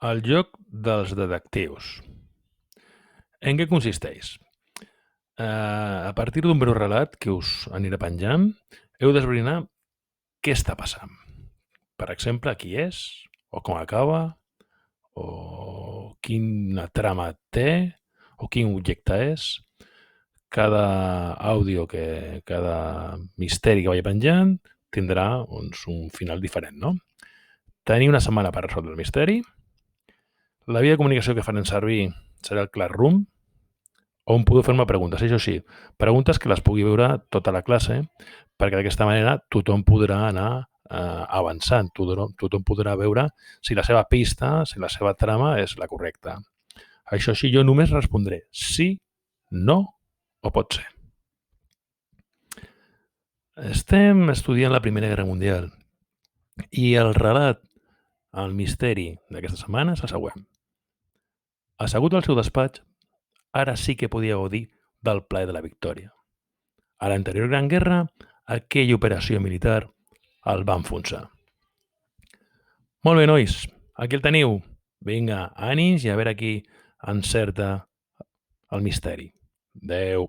El joc dels detectius. En què consisteix? A partir d'un breu relat que us aniré penjant, heu d'esbrinar què està passant. Per exemple, qui és, o com acaba, o quina trama té, o quin objecte és. Cada àudio, cada misteri que vagi penjant tindrà un final diferent, no? Teniu una setmana per resoldre el misteri. La via de comunicació que farem servir serà el Classroom, on podeu fer-me preguntes. Això sí, preguntes que les pugui veure tota la classe, perquè d'aquesta manera tothom podrà anar avançant, tothom podrà veure si la seva pista, si la seva trama és la correcta. Això sí, jo només respondré sí, no o pot ser. Estem estudiant la Primera Guerra Mundial i el relat, el misteri d'aquesta setmana és el següent. Assegut al seu despatx, ara sí que podia gaudir del plaer de la victòria. A l'anterior Gran Guerra, aquella operació militar el va enfonsar. Molt bé, nois, aquí el teniu. Vinga, ànims i a veure qui encerta el misteri. Adéu.